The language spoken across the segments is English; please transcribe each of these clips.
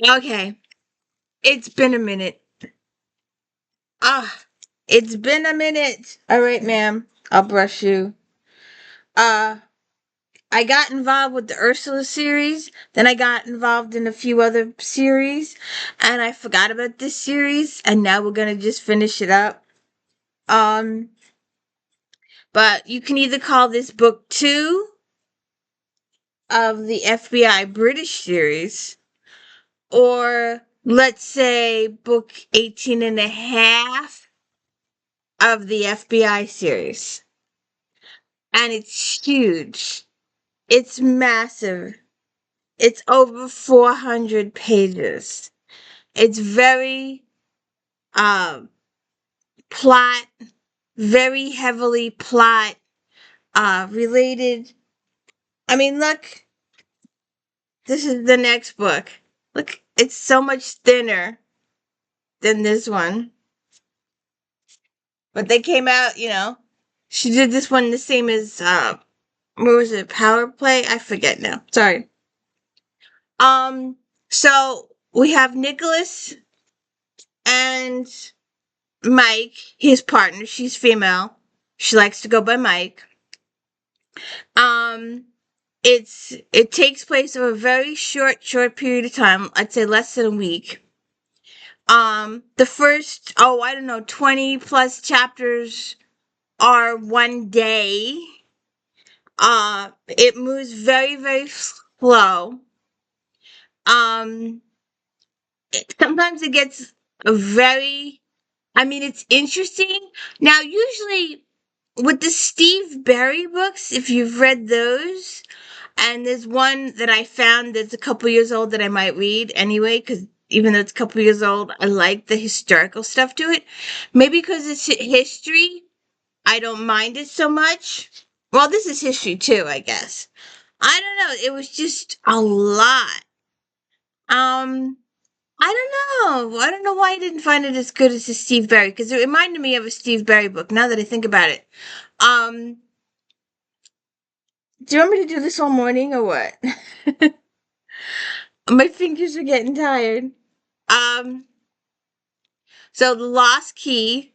Okay. It's been a minute. Ah, it's been a minute. All right, ma'am. I'll brush you. Uh, I got involved with the Ursula series. Then I got involved in a few other series, and I forgot about this series. And now we're gonna just finish it up. Um, but you can either call this book 2 of the FBI British series, or let's say book 18 and a half of the FBI series. And it's huge. It's massive. It's over 400 pages. It's very uh, plot, very heavily plot related. I mean, look, this is the next book. Look, it's so much thinner than this one. But they came out, she did this one the same as, what was it, Power Play? I forget now. Sorry. Um, so we have Nicholas and Mike, his partner. She's female. She likes to go by Mike. Um, it takes place over a very short period of time. I'd say less than a week. The first, I don't know, 20 plus chapters are one day. It moves very, very slow. Um, Sometimes it gets very, I mean, it's interesting. Now, usually with the Steve Barry books, if you've read those, and there's one that I found that's a couple years old that I might read anyway, because even though it's a couple years old, I like the historical stuff to it. Maybe because it's history, I don't mind it so much. Well, this is history too, I guess. I don't know. It was just a lot. Um, I don't know. I don't know why I didn't find it as good as the Steve Barry, because it reminded me of a Steve Barry book. Now that I think about it, um, do you want me to do this all morning or what? My fingers are getting tired. Um, so the Lost Key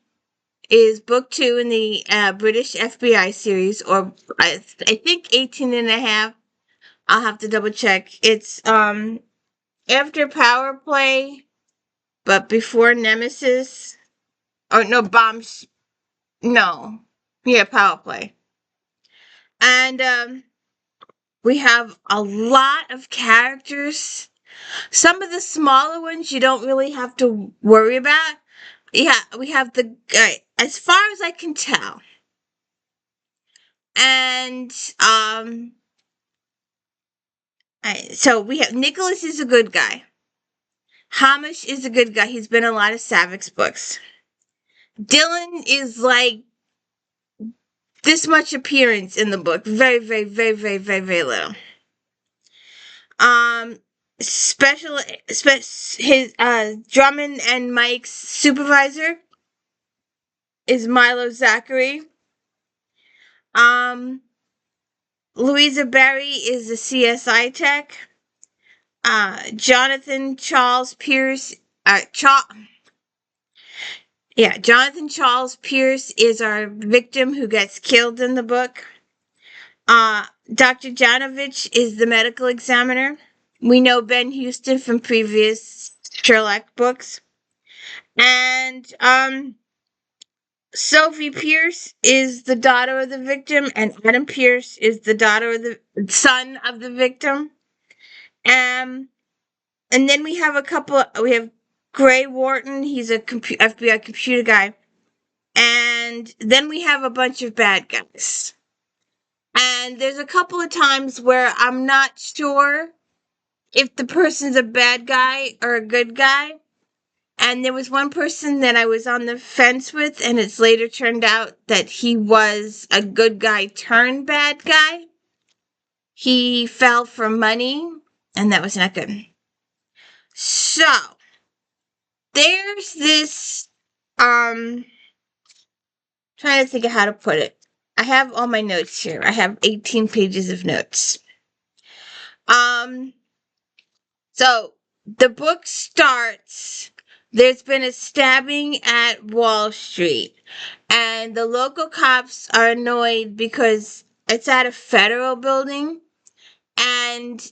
is book 2 in the British FBI series, or I think 18 and a half. I'll have to double check. It's after Power Play, but before Nemesis. Or no, Bombs. No. Yeah, Power Play. And we have a lot of characters. Some of the smaller ones you don't really have to worry about. Yeah, we have the guy, as far as I can tell. And so we have Nicholas is a good guy. Hamish is a good guy. He's been in a lot of Savik's books. Dylan is like this much appearance in the book. Very, very, very, very, very, very little. Um, his Drummond and Mike's supervisor is Milo Zachary. Um, Louisa Barry is the CSI tech. Jonathan Charles Pierce. Jonathan Charles Pierce is our victim who gets killed in the book. Dr. Janovich is the medical examiner. We know Ben Houston from previous Sherlock books. And Sophie Pierce is the daughter of the victim, and Adam Pierce is the son of the victim. And then we have we have Gray Wharton, he's a FBI computer guy. And then we have a bunch of bad guys. And there's a couple of times where I'm not sure if the person's a bad guy or a good guy. And there was one person that I was on the fence with, and it's later turned out that he was a good guy turned bad guy. He fell for money, and that was not good. So, there's this, trying to think of how to put it. I have all my notes here. I have 18 pages of notes. So the book starts. There's been a stabbing at Wall Street, and the local cops are annoyed because it's at a federal building, and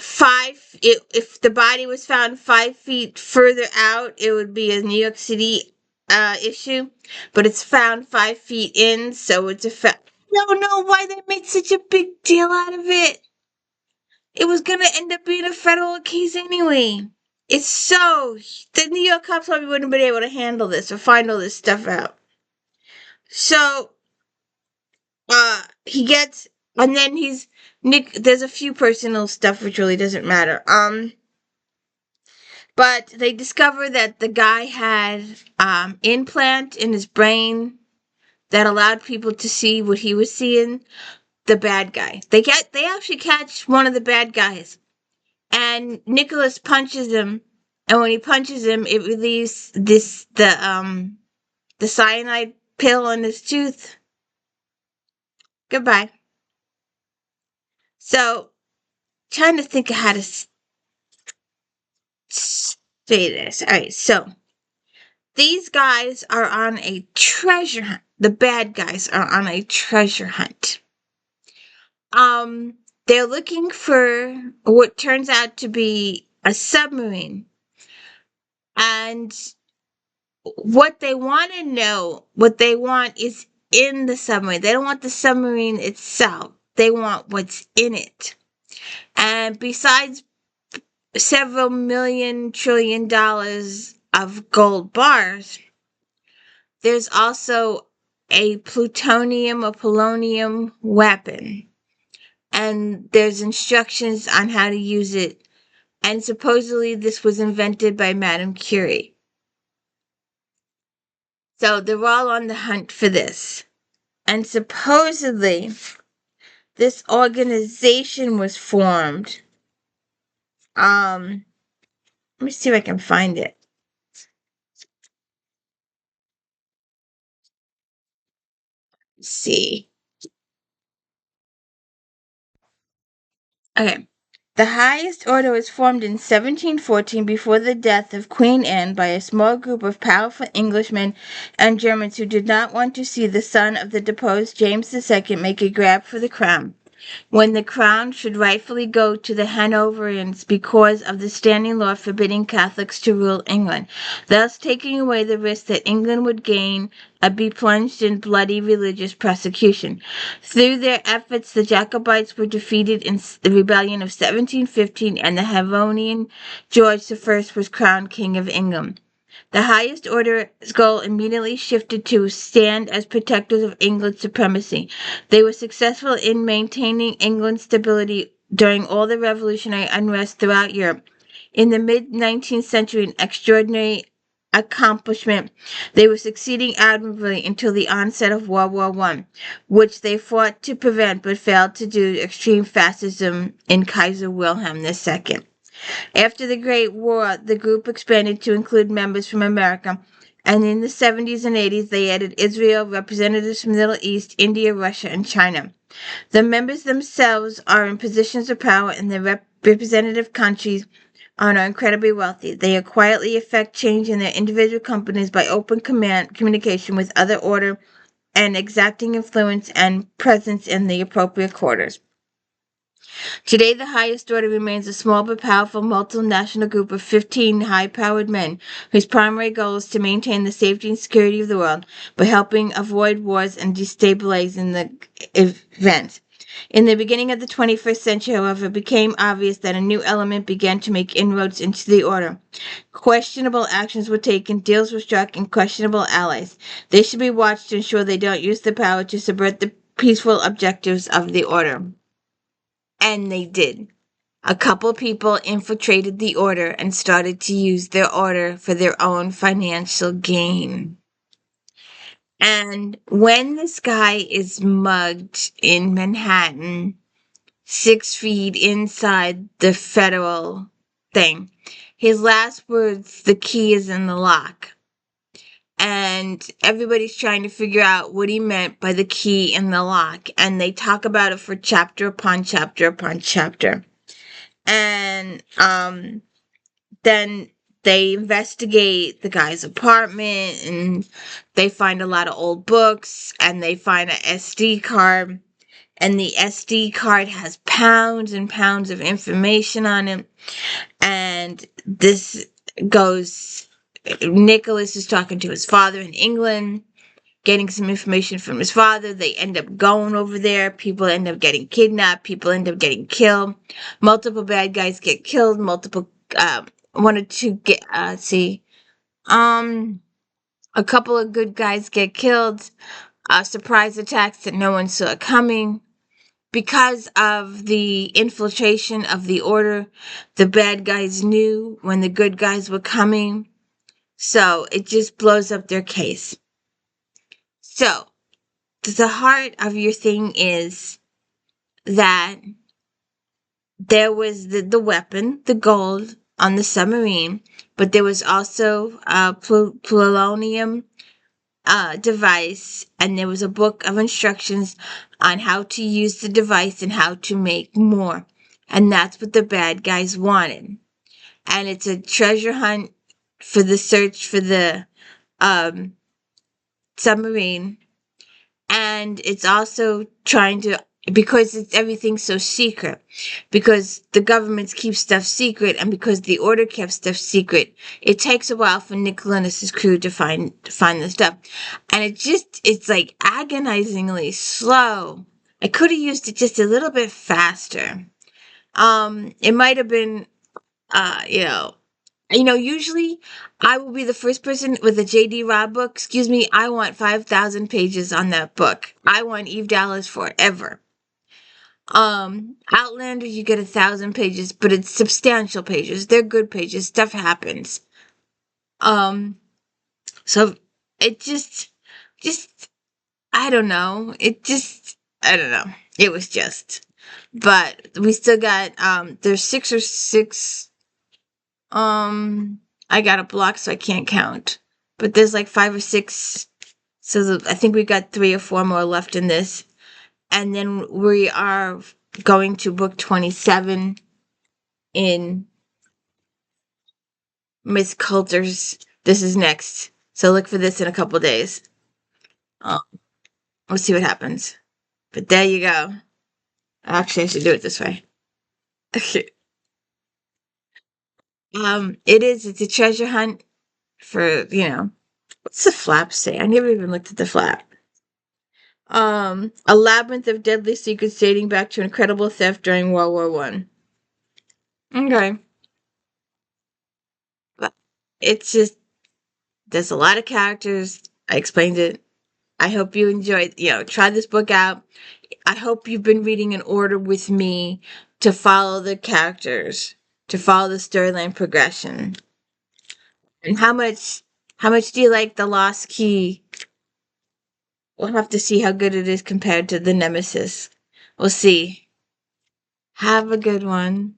if the body was found 5 feet further out, it would be a New York City issue, but it's found 5 feet in, so it's I don't know why they made such a big deal out of it. It was gonna end up being a federal case anyway. It's so the New York cops probably wouldn't have been able to handle this or find all this stuff out. So he gets, and then Nick. There's a few personal stuff which really doesn't matter. But they discover that the guy had implant in his brain that allowed people to see what he was seeing. The bad guy. They actually catch one of the bad guys, and Nicholas punches him. And when he punches him, it relieves the cyanide pill in his tooth. Goodbye. So, trying to think of how to say this. All right, so these guys are on a treasure hunt. The bad guys are on a treasure hunt. They're looking for what turns out to be a submarine. And what they want is in the submarine. They don't want the submarine itself. They want what's in it. And besides several $1 trillion of gold bars, there's also a plutonium or polonium weapon. And there's instructions on how to use it. And supposedly this was invented by Madame Curie. So they're all on the hunt for this. And supposedly this organization was formed. Let me see if I can find it. Let's see. Okay. The highest order was formed in 1714 before the death of Queen Anne by a small group of powerful Englishmen and Germans who did not want to see the son of the deposed James II make a grab for the crown, when the crown should rightfully go to the Hanoverians because of the standing law forbidding Catholics to rule England, thus taking away the risk that England would be plunged in bloody religious persecution. Through their efforts, the Jacobites were defeated in the rebellion of 1715, and the Havonian George I was crowned King of England. The highest order's goal immediately shifted to stand as protectors of England's supremacy. They were successful in maintaining England's stability during all the revolutionary unrest throughout Europe. In the mid-19th century, an extraordinary accomplishment, they were succeeding admirably until the onset of World War I, which they fought to prevent but failed to do extreme fascism in Kaiser Wilhelm II. After the Great War, the group expanded to include members from America, and in the 70s and 80s they added Israel, representatives from the Middle East, India, Russia, and China. The members themselves are in positions of power in their representative countries and are incredibly wealthy. They quietly effect change in their individual companies by open communication with other order and exacting influence and presence in the appropriate quarters. Today, the highest order remains a small but powerful multinational group of 15 high-powered men whose primary goal is to maintain the safety and security of the world by helping avoid wars and destabilizing the events. In the beginning of the 21st century, however, it became obvious that a new element began to make inroads into the order. Questionable actions were taken, deals were struck, and questionable allies. They should be watched to ensure they don't use the power to subvert the peaceful objectives of the order. And they did. A couple people infiltrated the order and started to use their order for their own financial gain. And when this guy is mugged in Manhattan, 6 feet inside the federal thing, his last words, "the key is in the lock." And everybody's trying to figure out what he meant by the key in the lock. And they talk about it for chapter upon chapter upon chapter. And Then they investigate the guy's apartment, and they find a lot of old books, and they find a SD card, and the SD card has pounds and pounds of information on it. And this goes, Nicholas is talking to his father in England, getting some information from his father. They end up going over there. People end up getting kidnapped. People end up getting killed. Multiple bad guys get killed. Multiple, one or two get, see, um, a couple of good guys get killed. Surprise attacks that no one saw coming. Because of the infiltration of the order, the bad guys knew when the good guys were coming. So it just blows up their case. So the heart of your thing is that there was the weapon, the gold on the submarine, but there was also a plutonium device, and there was a book of instructions on how to use the device and how to make more. And that's what the bad guys wanted. And it's a treasure hunt for the search for the um, submarine. And it's also trying to, because it's everything's so secret, because the governments keep stuff secret, and because the order kept stuff secret, it takes a while for Nicholas's crew to find the stuff. And it's like agonizingly slow. I could have used it just a little bit faster. It might have been, uh, you know, usually I will be the first person with a J.D. Robb book. Excuse me, I want 5,000 pages on that book. I want Eve Dallas forever. Outlander, you get 1,000 pages, but it's substantial pages. They're good pages. Stuff happens. Um, so it just, I don't know. I don't know. It was just, but we still got, there's six. I got a block, so I can't count. But there's like 5 or 6. So I think we got 3 or 4 more left in this. And then we are going to book 27 in Miss Coulter's. This is next. So look for this in a couple days. Um, we'll see what happens. But there you go. Actually, I should do it this way. It's a treasure hunt for, what's the flap say? I never even looked at the flap. A labyrinth of deadly secrets dating back to incredible theft during World War One. Okay. But it's just, there's a lot of characters. I explained it. I hope you enjoyed, try this book out. I hope you've been reading in order with me to follow the characters, to follow the storyline progression. And how much do you like the Lost Key? We'll have to see how good it is compared to the Nemesis. We'll see. Have a good one.